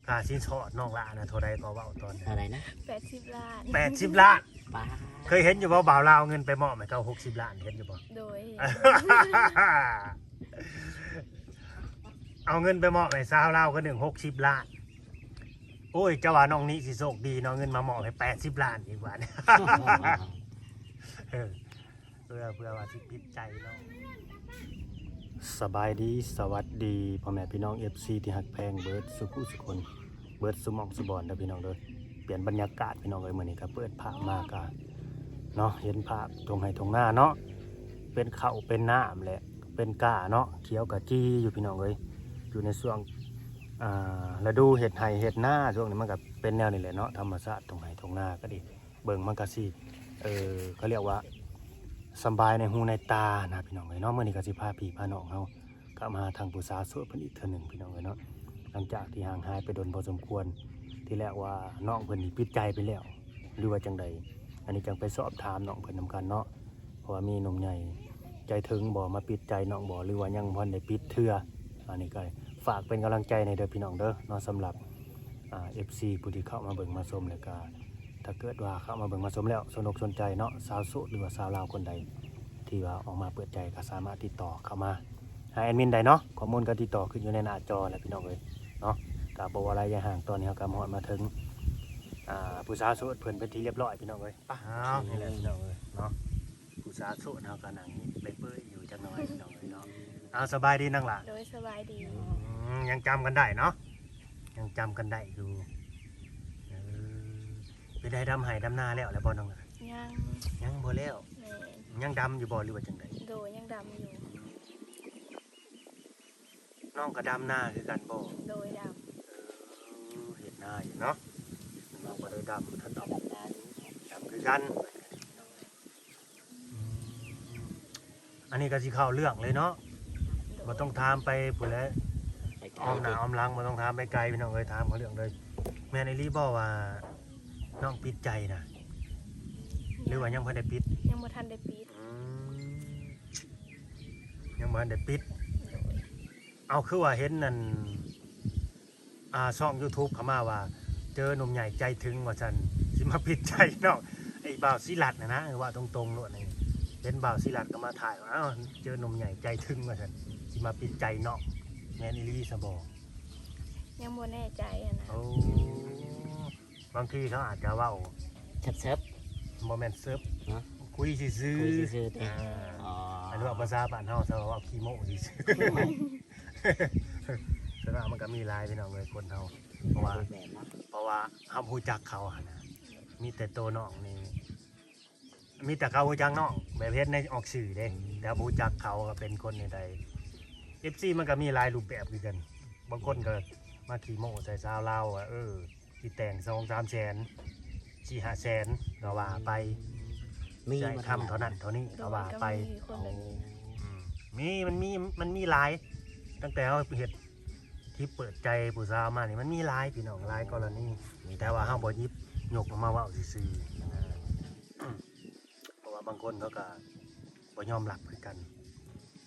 ค่าสินสอดน้องละนะเท่าใดก็เว้าตอนนี้ เท่าไหร่นะ 80 ล้าน 80 ล้าน ป้า เคยเห็นอยู่บ่บ่าวลาวเงินไปมอบให้เขา60 ล้านเห็นอยู่บ่ โดย เอาเงินไปมอบให้สาวลาวก็หนึ่ง60 ล้านโอ้ยเจ้าว่าน้องนี้สิโชคดีเนาะเงินมามอบให้80 ล้านอีกว่าเนี่ย เออเพื่อว่าสิปิดใจเนาะสบายดีสวัสดีพ่อแม่พี่น้อง FC ที่ฮักแพงเบิร์ดสุขุสุคนเบิร์ดสุหมองสุบอนเด้อพี่น้องเด้อเปลี่ยนบรรยากาศพี่น้องเอ้ยมื้อนี้ก็เปิดภาพมากะเนาะเห็นภาพตรงไห้ตรงหน้าเนาะเป็นข้าวเป็นน้ำแหละเป็นก้าเนาะเขียวกะจี้อยู่พี่น้องเอ้ยอยู่ในช่วงฤดูเห็ดไห่เห็ดหน้าช่วงนี้มันก็เป็นแนวนี้แหละเนาะธรรมชาติตรงไห้ตรงหน้าก็ดีเบิ่งมันก็สิเขาเรียกว่าสบายในหูในตานะพี่น้องเอ้ยเนาะมื้อนี้ก็สิพาพี่พาน้องเฮากลับมาทางปุษาโสดเพิ่นอีกเทื่อหนึงพี่น้องเอ้ยเนาะหลังจากที่ห่างหายไปโดนพอสมควรที่แรกว่าน้องเพิ่นนี่ปิดใจไปแล้วหรือว่าจังใดอันนี้จังไปสอบถามน้องเพิ่นนำกันเนาะเพราะว่ามีหนุ่มใหญ่ใจถึงบ่มาปิดใจน้องบ่หรือว่ายังบ่ได้ปิดเทื่ออันนี้ก็ฝากเป็นกำลังใจในเด้อพี่น้องเด้อเนาะสำหรับFC ผู้ที่เข้ามาเบิ่งมาชมแล้วก็ถ้าเกิดว่าเข้ามาเบิ่งมาชมแล้วสนุกสนใจเนาะสาวโสดหรือว่าสาวลาวคนใดที่ว่าออกมาเปิดใจก็สามารถติดต่อเข้ามาหาแอดมินได้เนาะข้อมูลการติดต่อขึ้นอยู่ในหน้าจอแล้วพี่น้องเอ้ยเนาะก็บ่ว่าอะไรอย่าห่างตอนนี้เฮาก็มาถึงผู้สาวโสดเพิ่นเป็นที่เรียบร้อยพี่น้องเอ้ยป้านี่แหละพี่น้องเอ้ยเนาะผู้สาวโสดเฮาก็นั่งไปเปื้อยอยู่จักหน่อยพี่น้องเอ้ยเนาะสบายดีนั่งล่ะ โดยสบายดี ยังจำกันได้เนาะยังจำกันได้อยู่ไปได้ดำไห้ดำนาแล้วบ่น้องล่ะ ยัง ยังบ่แล้ว แม่น ยังดำอยู่บ่หรือว่าจังได โดยยังดำอยู่ น้องก็ดำนาคือกันบ่ โดยด เห็นหน้าอยู่เนาะน้องก็ได้ดำท่านดำ แบบนั้น ดำคือกันอันนี้ก็สิเข้าเรื่องเลยเนาะ ำ บ่ต้องถามไปพุ่นแหล้ว ไปไกล อ้อมหน้าอ้อมหลังบ่ต้องถามไปไกลพี่น้องเอ้ยถามเขาเรื่องเลยแม่นอีหลีบ่ว่าน้องปิดใจนะหรือว่ายังบ่ได้ปิด ยังบ่ทันได้ปิด ยังบ่ทันได้ปิด โดย เอาคือว่าเห็นนั่นช่อง YouTube เข้ามาว่า เจอหนุ่มใหญ่ใจถึงว่าซั่นสิมาปิดใจน้องไอ้บ่าวศิลัดนะว่าตรงๆโลดนี่เห็นบ่าวศิลัดก็มาถ่ายว่าอ้าวเจอหนุ่มใหญ่ใจถึงว่าซั่นสิมาปิดใจน้องแม่นอีหลีซะบ่ ยังบ่แน่ใจอะนะ โอ้บางทีเขาอาจจะเว้า เซิร์ฟ บ่แม่นเซิร์ฟ เนาะ คุยซื่อ คุย ๆ ซื่อๆเด้ อ๋อ อันนี้ว่าภาษาบ้านเฮาซะว่าขี้โม้ซื่อๆแต่ว่ามันก็มีหลายพี่น้องเลยคนเฮาเพราะว่า รูปแบบเนาะ เฮาฮู้จักเขาหั่นนะมีแต่ตัวน้องนี่มีแต่เขาฮู้จักน้องแบบเฮ็ดในออกสื่อเด้แต่บ่ฮู้จักเขาก็เป็นคนในใด FC มันก็มีหลายรูปแบบคือกัน บางคนก็มาขี้โม้ใส่สาวลาวว่าสิแต่ง 2-3 แสน 4-5 แสนก็ว่าไป มี ใช่ มา ทำเท่านั้นเท่านี้ โด ก็ ย ว่า ก็ ไป มีคนแบบนี้ มันมีหลายตั้งแต่เราเฮ็ดที่เปิดใจผู้สาวมานี่มันมีหลายพี่น้องหลายกรณีแต่ว่าเฮาบ่หยิบยกมาเว้าซื่อๆเพราะว่าบางคนเขาก็บ่ยอมรับคือกัน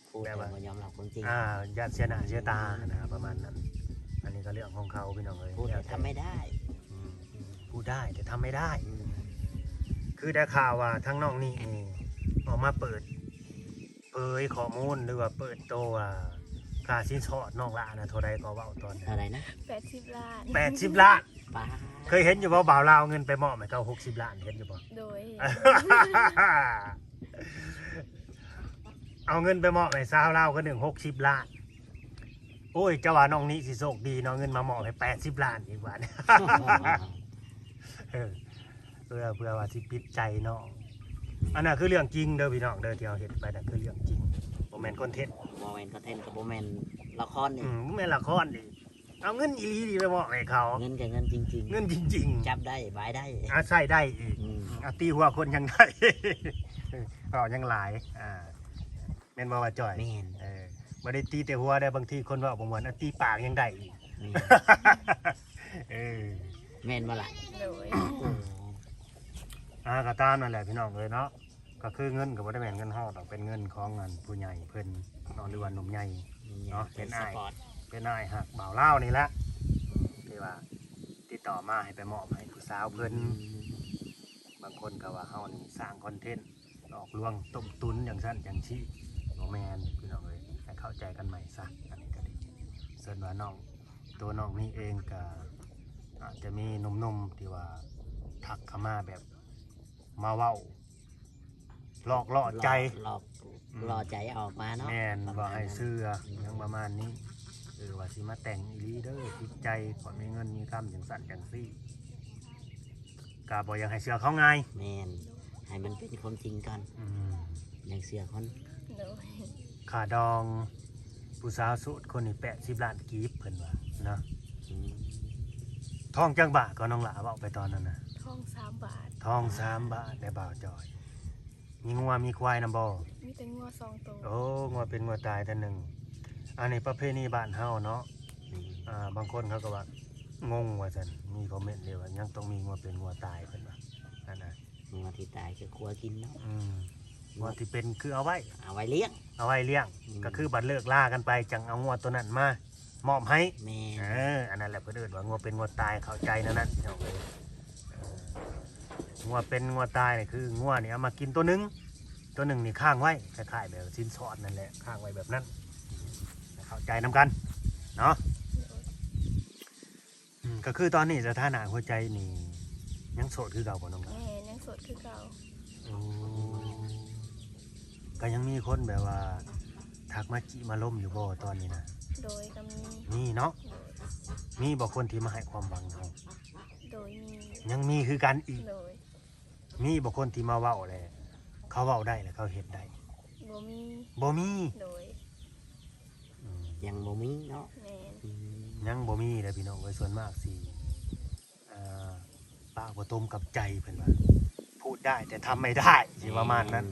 พูดแต่ว่ายอมรับความจริง ญาติเสียหน้าเสียตานะประมาณนั้น อันนี้ก็เรื่องของเขาพี่น้องเอ้ย พูดแต่ทำไม่ได้ พูดได้แต่ทำไม่ได้ อืม คือได้ข่าวว่าทั้งน้องนี่ออกมาเปิดเผยข้อมูลหรือว่าเปิดตัวค่าสินสอดน้องละนะเท่าใดก็เว้าตอนนี้ เท่าไหร่นะ 80 ล้าน 80 ล้าน ป้า เคยเห็นอยู่บ่บ่าวลาวเงินไปมอบให้เขา60 ล้านเห็นอยู่บ่ โดย เอาเงินไปมอบให้สาวลาวก็60 ล้านโอ้ยเจ้าว่าน้องนี้สิโชคดีเนาะเงินมามอบให้80 ล้านอีกว่าเนี่ย เพื่อว่าสิปิดใจน้องอันนั้นคือเรื่องจริงเด้อพี่น้องเด้อที่เราเห็นไปนั่นคือเรื่องจริงบ่แม่นคอนเทนต์ โมเมนต์คอนเทนต์กับโมเมนต์ละครนี่ บ่แม่นละครดิเอาเงินอีหลีดิไปมอบให้เขา เงินกับเงินจริง เงินจริง ๆ จับได้บายได้ ใช้ได้อีก อืม ตีหัวคนยังได้ ก็ยังหลายแม่นบ่ว่าจ่อย แม่น บ่ได้ตีแต่หัวได้บางทีคนว่าบ่ม่วนตีปากยังได้อีก แม่น แม่นมาละ โดย ก็ตามนั่นแหละพี่น้องเลยเนาะก็คือเงินก็บ่ได้แม่นเงินเฮาดอกเป็นเงินของเงินผู้ใหญ่เพิ่นเนาะหรือว่าหนุ่มใหญ่ เนาะเป็ เป็น น อ้าย สปอร์ต เป็นนายหักบ่าวเล่าวนี่แหละที่ว่า ต่อมาให้ไปมอบให้ผู้สาวเพิ่นบางคนก็ว่าเฮานี่สร้างคอนเทนต์หลอกลวงต้มตุ๋นอย่างซั่นอย่างชี้บ่แม่นพี่น้องเอ้ยให้เข้าใจกันใหม่ซะอันนี้ก็ดีส่วนว่าน้องตัวน้องนี่เองก็อาจจะมีหนุ่มๆที่ว่าทักเข้ามาแบบมาเว้าหลอกล่อใจ หลอกล่อใจออกมาเนาะ แม่น ประ บ่ มาณ ให้ นั้น เสื้อยังประมาณนี้ว่าสิมาแต่งอีหลีเด้อจิตใจขอมีเงินมีคำจังสั่นจังซี่ก็บ่อยากให้เสื้อเขาง่าย แมนให้มันเป็นความจริงก่อน อืม อย่างเสือคน โดย ค่าดองผู้สาวโสดคนนี้80 ล้านกีบเพิ่นว่าเนาะ อืม ทองจังบาทก็น้องหลาเว้าไปตอนนั้นน่ะ ท้อง3 บาท ทอง3 บาทได้บ่าวจอย มีงัวมีควายนำบ่ มีแต่งัว2 ตัว โอ้งัวเป็นงัวตายแต่หนึ่งอันนี้ประเพณีบ้านเฮาเนาะ บางคนเขาก็ว่างงว่าซั่นมีคอมเมนต์เลยว่ายังต้องมีงัวเป็นงัวตายเพิ่นว่านั่นน่ะ งัวที่ตายคือครัวกินเนาะ งัวที่เป็นคือเอาไว้ เอาไว้เลี้ยง เอาไว้เลี้ยง อืม ก็คือบัดเลิกล่ากันไปจังเอางัวตัวนั้นมามอบให้ แม่ อันนั้นแหละเพิ่นเอิ้นว่างัวเป็นงัวตายเข้าใจนั่นนั่นพี่น้องเอ้ยงัวเป็นงัวตายนี่คืองัวนี่เอามากินตัวหนึงนี่ข้างไว้คล้ายๆแบบสินสอดนั่นแหละข้างไว้แบบนั้นเข้าใจนํกันเนาะ ก็คือตอนนี้สถานะหัวใจนี่ยังโสดคือเก่าบ่น้องครับ แม่ยังโสดคือเก่า ก็ยังมีคนแบบว่าทักมาจิมาล้มอยู่บ่ตอนนี้นะ โดยก็มี มีเนาะ โดย มีบ่คนที่มาให้ความหวังเรา โดยมี ยังมีคือกันอีก โดย มีบ่คนที่มาเว้าแหละเขาเว้าได้และเขาเฮ็ดได้ บ่มี บ่มี โดย อืม ยังบ่มีเนาะ แม่น อืม ยังบ่มีเลยพี่น้องเอ้ยส่วนมากสิปากบ่ตรงกับใจเพิ่นว่าพูดได้แต่ทำไม่ได้สิประมาณนั้น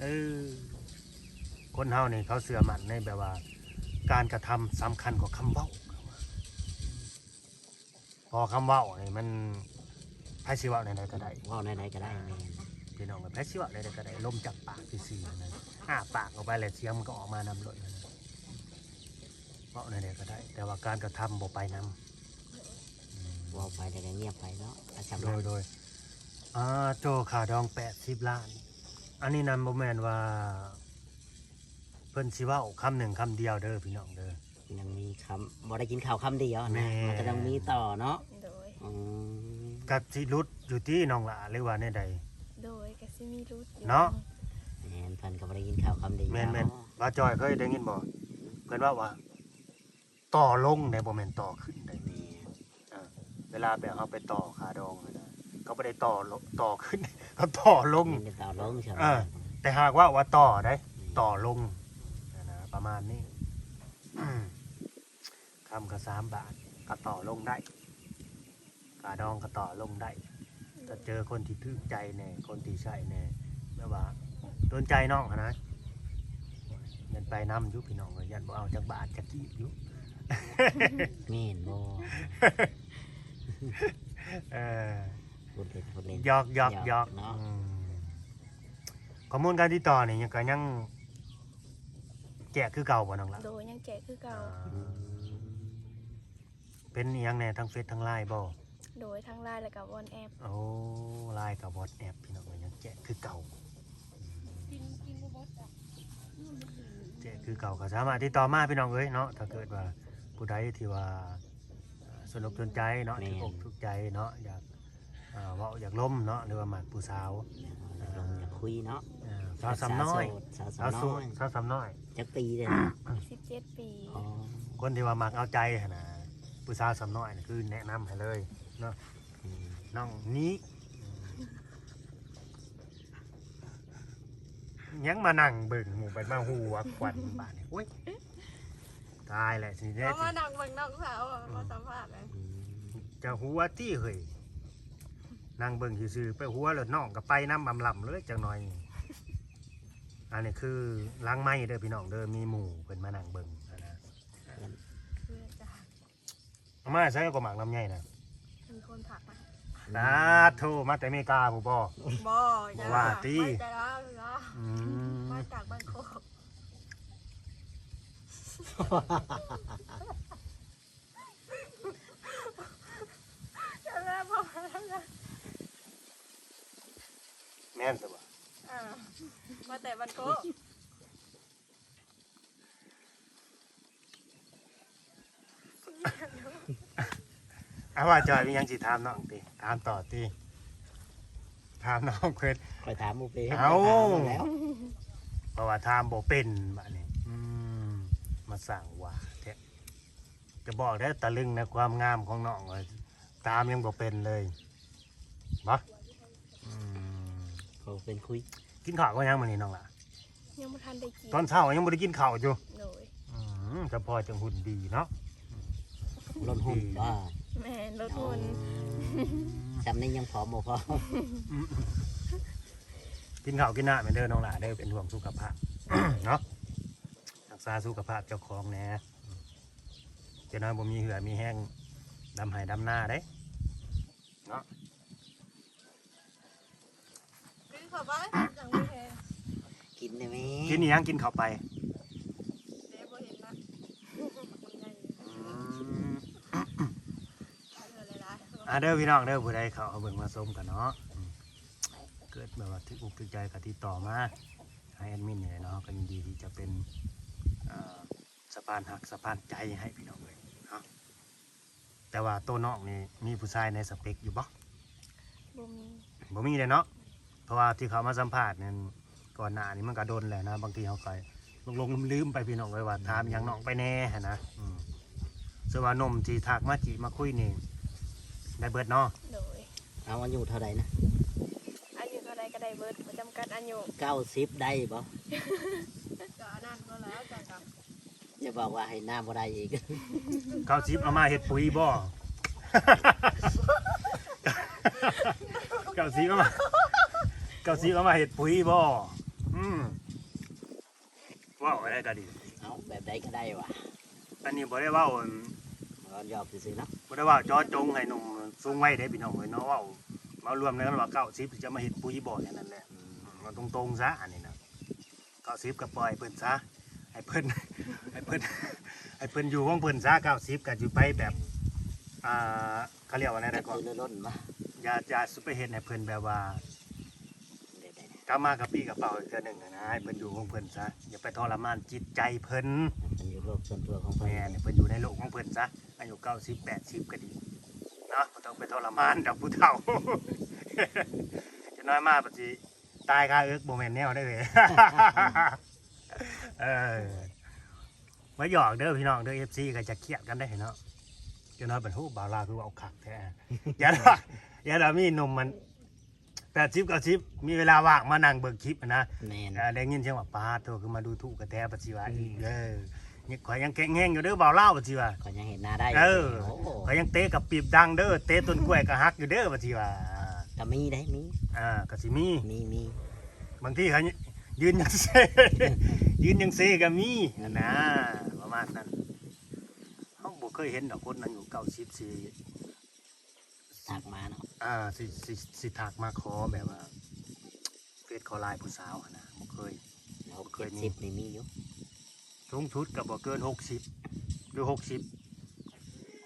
เออคนเฮานี่เขาเชื่อมั่นในแบบว่า การกระทำสำคัญกว่าคำเว้าพอคำเว้านี่มันไผสิเว้าในใดก็ได้ เว่าไหนๆก็ได้แม่น พี่น้องไผสิเว้าในใดก็ได้ลมจากปากซื่อๆนั่นปากออกไปแล้วเสียงมันก็ออกมานำรถนั่นน่ะเว้าในใดก็ได้ แต่ว่าการกระทำบ่ไปนำ เว่าไปแต่ก็เงียบไปเนาะอาจารย์ โดยโจขาดอง80 ล้าน อันนี้นั่นบ่แม่นว่าเพิ่นสิเว้าคำหนึ่งคำเดียวเด้อพี่น้องเด้อ ยังมีคำบ่ได้กินข้าวคำเดียว แม่ นะมันก็ต้องมีต่อเนาะ โดย อืม กับสิรุดอยู่ที่น้องหละหรือว่าในใด โดยก็สิมีรุดอยู่ เนาะ แม่นเพิ่นก็บ่ได้กินข้าวคำเดียว แม่นบ่าจอยเคยได้ยินบ่เพิ่นว่าต่อลงได้บ่แม่นต่อขึ้นได้ แม่น เวลาแบบเอาไปต่อขาดองนะเขาบ่ได้ต่อขึ้น เขาต่อลง มันจะต่อลงใช่ไหม แต่หากว่าต่อได้ต่อลงนะประมาณนี้คำก็3 บาทก็ต่อลงได้ขาดองก็ต่อลงได้ถ้าเจอคนที่ถูกใจแน่คนที่ใช่แน่แบบว่าโดนใจน้องหั้นนะเงินไปนำอยู่พี่น้องเลยยันบ่เอาจักบาทจักกีบอยู่ แม่นบ่ เออ พูดเล่นพูดเล่น หยอก หยอกเนาะ ข้อมูลการติดต่อนี่ยังแจกคือเก่าบ่น้องละ โดยยังแจกคือเก่า อืม เป็นอิหยังแน่ทั้งเฟซทั้งไลน์บ่ โดยทั้งไลน์และกับวอนแอป โอ้ไลน์กับวอทแอปพี่น้องยังแจกคือเก่าแจกคือเก่าก็สามารถติดต่อมาพี่น้องเอ้ยเนาะถ้าเกิดว่าผู้ใดที่ว่าสนุกสนใจเนาะที่อกทุกใจเนาะอยากเว้าอยากล้มเนาะหรือว่าหมากผู้สาว ลงจะคุยเนาะ สาวสำน้อย สาว สาว สำ สู น้อย สาวสำน้อย จักปีเลยนะ 17 ปี อ๋อ คนที่ว่ามักเอาใจหั่นนะผู้สาวสำน้อยนี่คือแนะนำให้เลยเนาะ อืม น้องนี้ยังมานั่งเบิ่งหมู่ไปมาหัวควันบ้านนี่โอ้ยตายแหละสิเนี่ย เอามานั่งเบิ่งน้องสาวมาสัมภาษณ์เลย อืม จะหัวตี้เฮ้ยนั่งเบิ่งซื่อๆไปหัวแล้วน้องก็ไปน้ำอำลำเลยจังหน่อย อันนี้คือล้างไม้เด้อพี่น้องเด้อมีหมู่เพิ่นมานั่งเบิ่งนะ เพื่อจะ เอามาใช้ก็หมากลำไยนะ มีคนถักมา นะโทรมาแต่อเมริกาผู้บ่ บ่จ้า ว่าติ ไปแต่แล้วจ้า อืม มาจากบ้านโคก จ ม่นซะบ่ มาแต่บันโก ว่าจอยมีหยังสิถามน้องติถามต่อติถามน้องเพิ่น คอยถามหมูเป้ เอ้า แล้ว เพราะว่าถามบ่เป็นบัดนี้มาสั่งว่าแท้จะบอกได้ตะลึงในความงามของน้องเลยตามยังบ่เป็นเลยบ่เขาเป็นคุย กินข้าวก็ยังมื้อนี้น้องล่ะ ยังไม่ทันได้กิน ตอนเช้ายังบ่ได้กินข้าวอยู่ โดย จะพอจังหุ่นดีเนาะ ลดหุ่นว่า แม่รถหุ่น จำนี้ยังผอมบ่พอ กินข้าวกินน้ำเหมือนเดิมน้องหล่าได้เป็นห่วงสุขภาพ เนาะรักษาสุขภาพเจ้าของแหน่เจ้าน้อยบ่มีเหือมีแห้งดำไหดำหน้าได้เนาะ กินข้าวไปจังไม่แพง กินได้ไหม กินอีหยังกินเข้าไป เดี๋ยวบ่เห็นนะมันใหญ่เด้อพี่น้องเด้อผู้ใดเขาเอาเบิ่งมาส้มกันเนาะเกิดแบบว่าทึกอกทึกใจกับที่ต่อมาให้แอดมินเนี่ยเนาะก็ยินดีที่จะเป็นสะพานหักสะพานใจให้พี่น้องเลยเนาะแต่ว่าตัวนอกนี่มีผู้ชายในสเปคอยู่บ่ บ่มี บ่มีเลยเนาะเพราะว่าที่เขามาสัมภาษณ์เนี่ยก่อนหน้านี้มันก็โดนแหละนะบางทีเขาก็ลงลืมไปพี่น้องเลยว่าถามหยังน้องไปแน่หั่นนะส่วนว่านมที่ทักมาจีมาคุยนี่ได้เบิดเนาะ โดย เอาอายุเท่าไหร่นะ อายุเท่าไรก็ได้เบิดประจำกัดอายุ 90ได้บ่ ก็นั่นก็แล้วจังกับ อย่าบอกว่าให้หน้าบ่ได้อีก เขาซิบเอามาเฮ็ดปุ๋ยบ่เก้าซิบเอามาเฮ็ดปุ๋ยบ่ว้าวอะไรก็ดี เอาแบบใดก็ได้ว่ะ อันนี้บ่ได้เว้า มันยอมซื่อๆเนาะ บ่ได้เว่าจอจงให้หนุ่มสูงไว้ได้พี่น้องเอ้ยเนาะเว้ามารวมในกันว่า90จะมาเฮ็ดปุ๋ยบ่แค่นั้นแหละมันตรงๆซะอันนี้นะ90ก็ปล่อยเพิ่นซะให้เพิ่นให้เพิ่นอยู่ของเพิ่นซะ90ก็สิไปแบบเขาเรียกว่าอะไร แต่ นะก่อน คือล้นๆมา อย่าสุไปเฮ็ดให้เพิ่นแบบว่า ได้ กลับมากับพี่กับเป่าอีกเทื่อหนึงนะให้เพิ่นอยู่ของเพิ่นซะอย่าไปทรมานจิตใจเพิ่น มันอยู่โลกส่วนตัวของเพิ่น แม่เนี่ยเพิ่นอยู่ในโลกของเพิ่นซะอายุ90 80ก็ดีเนาะบ่ต้องไปทรมานดอกผู้เฒ่า จะน้อยมาบัดสิตายคาเอิกบ่แม่นแนวได้อเว้ย มาหยอกเด้อพี่น้องเด้อ FC ก็จะเครียดกันได้เนาะจะน้อยเป็นฮู้บ่าวลาวคือว่าเอาคักแท้ อย่ามีหนุ่มมัน80 90มีเวลาว่างมานั่งเบิ่งคลิปนะ แม่น ได้ยินเสียงว่าปาโตคือมาดูถูกกระแทปัจจิวาอีกนี่ข่อยยังแข็งแห้งอยู่เด้อบ่าวเล่าปัจจิวา ก็ยังเห็นหน้าได้ เออ โอ้ ข่อยยังเตะกับปีบดังเด้อเตะต้นกล้วยก็ฮักอยู่เด้อปัจจิวา ก็มีได้มี ก็สิมี มี บางทีเขายืนยังเซ ยืนยังเซก็มีนะประมาณนั้นเฮาบ่เคยเห็นดอกคนอายุ90สิ ถักมาเนาะ สิทักมาขอแบบว่าเฟซขอไลน์ผู้สาวนะบ่เคย เรา70นี่มีอยู่ สูงสุดก็บ่เกิน60หรือ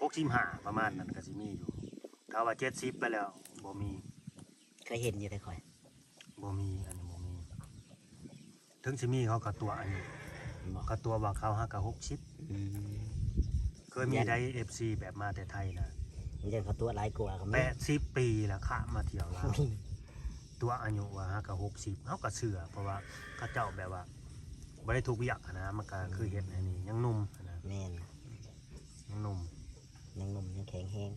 65ประมาณนั้นก็สิมีอยู่ถ้าว่า70ไปแล้วบ่มี เคยเห็นอยู่แต่ข่อย บ่มีอันนี้บ่มีถึงสิมีเขาก็ตัวอันนี้ บอก ก็ตัวว่าเขาหาก็ อืม 60เคยมีได้ FC แบบมาแต่ไทยนะ มันจะเขาตัวหลายกว่าก็มี 80ปีแล้วค่ะมาเที่ยวลาวตัวอายุว่าหาก็60เฮาก็เชื่อเพราะว่าเขาเจ้าแบบว่าบ่ได้ทุกข์ยากนะมันก็คือเฮ็ดอันนี้ยังหนุ่มนะ แม่น ยังหนุ่ม ยังหนุ่มยังแข็งแรง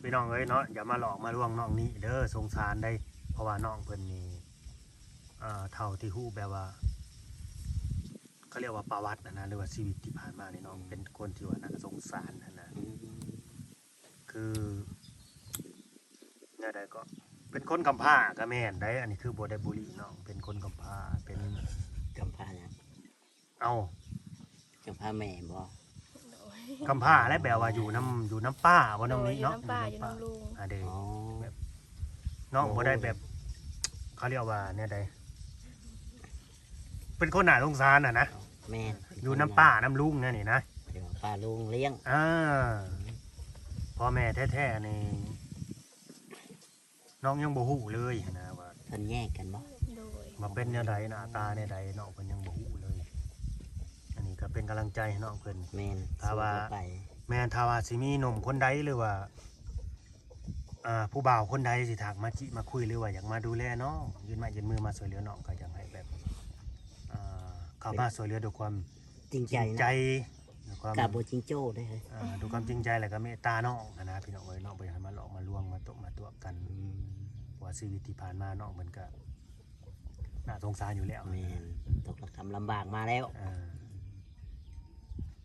พี่น้องเอ้ยเนาะอย่ามาหลอกมาลวงน้องนี้เด้อสงสารได้เพราะว่าน้องเพิ่นนี่เท่าที่ฮู้แบบว่าเขาเรียกว่าประวัตินะหรือว่าชีวิตที่ผ่านมานี่น้องเป็นคนที่ว่าน่าสงสารนะคือเนี่ยใดก็เป็นคนกำพร้าก็แม่นได้อันนี้คือบ่ได้บุรีน้องเป็นคนกำพร้าเป็น กำพร้าเนี่ย เอา กำพร้าแม่บ่ โดย กำพร้าและแบบว่าอยู่น้ำป้าบ่น้องนี้ อยู่ เนาะ น้ำป่าอยู่น้ำลุง เด้ อ๋อ น้องบ่ได้แบบเขาเรียกว่าเนี่ยใดเป็นคนหน้าสงสารนะ แม่น อยู่น้ำป้าน้ำลุงเนี่ยนี่นะ เดี๋ยวป้าลุงเลี้ยง พ่อแม่แท้ๆนี่ น้องยังบ่ฮู้เลยนะว่า เพิ่นแยกกันบ่ โดย มาเป็นแนวใดหน้าตาแนวใดน้องเพิ่นยังบ่ฮู้เลย อันนี้ก็เป็นกำลังใจให้น้องเพิ่น แม่น ถ้าว่า สู้ต่อไป แม่นถ้าว่าสิมีหนุ่มคนใดหรือว่าผู้บ่าวคนใดสิทักมาจิมาคุยหรือว่าอยากมาดูแลน้องยืนไม้ยืนมือมาช่วยเหลือน้องก็อยากให้แบบเข้ามาช่วยเหลือด้วยความ จริง จริง ใจ ใจ นะ ด้วยความ กับบ่จริงโจ้ได้เฮ้ย ด้วยความจริงใจแล้วก็เมตตาน้องนะพี่น้องเอ้ยน้องบ่อยากให้มาหลอกมาลวงมาตกมาตัวกันว่าชีวิตที่ผ่านมาน้องมันก็น่าสงสารอยู่แล้ว แม่นตกระกำลำบากมาแล้ว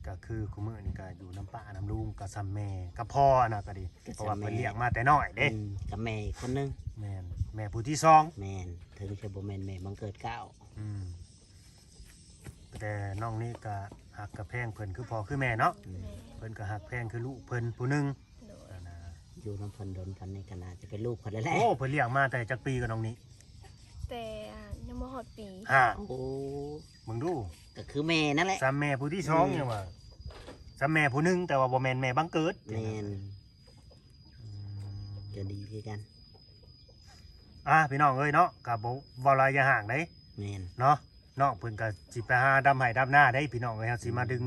ก็คือคุมื้อนี่ก็อยู่น้ำป้าน้ำลุงกับซ้ำแม่กับพ่อนะก็ดี กับ เพราะว่า ซ้ำแม่ เพิ่นเลี้ยงมาแต่น้อยเด้ กับแม่อีกคนนึง แม่นแม่ผู้ที่สอง แม่นถึงจะบ่แม่นแม่บังเกิดเกล้า อืมแต่น้องนี่ก็หักกับแพงเพิ่นคือพ่อคือแม่เนาะ แม่ เพิ่นก็หักแพงคือลูกเพิ่นผู้หนึง โดย นะ อยู่น้ำเพิ่นดนพันในขนาดจะเป็นลูกเพิ่นแล้วแหละ โอ้เพิ่นเลี้ยงมาแต่จักปีกับน้องนี้ แต่ยังบ่ฮอดปี โอ้ มึงดู ก็คือแม่นั่นแหละ ซ้ำแม่ผู้ที่สองยังว่าซ้ำแม่ผู้หนึงแต่ว่าบ่แม่นแม่บังเกิด แม่น อืม ก็ดีคือกัน พี่น้องเอ้ยเนาะก็บ่เว้าหลายอย่าห่างเด้ แม่น เนาะน้องเพิ่นก็สิไปหาดำไห้ดำหน้าได้พี่น้องเอ้ยเฮาสิมาดึง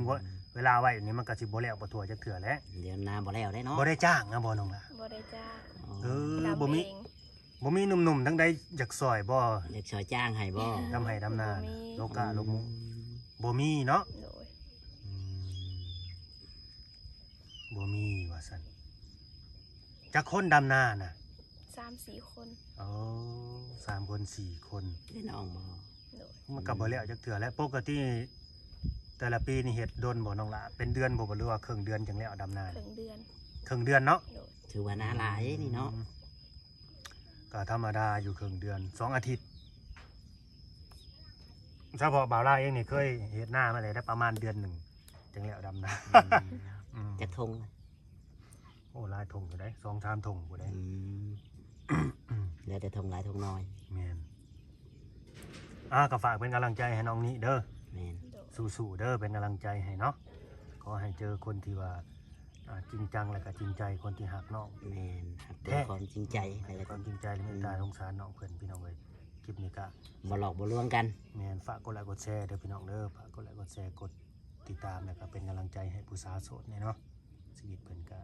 เวลาไว้อย่างนี้มันก็สิบ่แล้วบ่ทั่วจักเทื่อแหล้ว เดี๋ยวนาบ่แล้วได้เนาะ บ่ได้จ้างนะบ่น้องล่ะ บ่ได้จ้าง เออ ดำ บ่มี เอง บ่มีหนุ่มๆทั้งใดอยากซอยบ่ เด็กชอยจ้างให้บ่ ดำไห้ดำหน้า บ่มี โลกะโลกมุบ่มีเนาะ โดย อืมบ่มีว่าซั่นจักคนดำหน้าน่ะ 3-4 คน อ๋อ3คน4คน ได้น้องบ่ โดย มันก็บ่แล้วจักเทื่อแล้วปกติแต่ละปีนี่เฮ็ดโดนบ่น้องล่ะเป็นเดือนบ่หรือว่าครึ่งเดือนจังแล้วดำหน้า ครึ่งเดือน ครึ่งเดือนเนาะ โดย ถือว่านาหลายนี่เนาะ ก็ธรรมดาอยู่ครึ่งเดือน2 อาทิตย์เฉพาะบ่าวลาเองนี่เคยเฮ็ดหน้ามาเลยได้ประมาณเดือนหนึ่งจังแล้วดำนา อืม จะทง โอ้หลายถงอยู่ได้2-3ถงอยู่ได้ เดี๋ยวจะทงหลายทงน้อย แม่นก็ฝากเป็นกำลังใจให้น้องนี้เด้อ แม่น โดย สู้ๆเด้อเป็นกำลังใจให้เนาะขอให้เจอคนที่ว่าจริงจังและก็จริงใจคนที่หักน้อง แม่นครับด้วยความจริงใจแล้ว ค ก็ วามจริงใจและเมตตาสงสารน้องเพิ่นพี่น้องเอ้ยคลิปนี้ก็ บ่หลอกบ่ลวงกัน แม่นฝากกดไลค์กดแชร์เด้อพี่น้องเด้อฝากกดไลค์กดแชร์กดติดตามแล้วก็เป็นกำลังใจให้ผู้สาวโสดเนี่ยเนาะชีวิตเพิ่นก็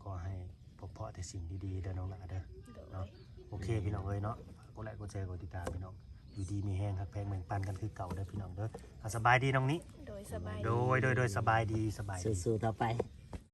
ขอให้พบเพาะแต่สิ่งดีๆเด้อน้องละเด้อ โดย เนาะโอเคพี่น้องเอ้ยเนาะฝากกดไลค์กดแชร์กดติดตามพี่น้องอยู่ดีมีแห้งหักแพงแบ่งปันกันคือเก่าเด้อพี่น้องเด้อสบายดีน้องนี้ โดยสบายดี โดยสบายดีสบายดี สู้ๆต่อไป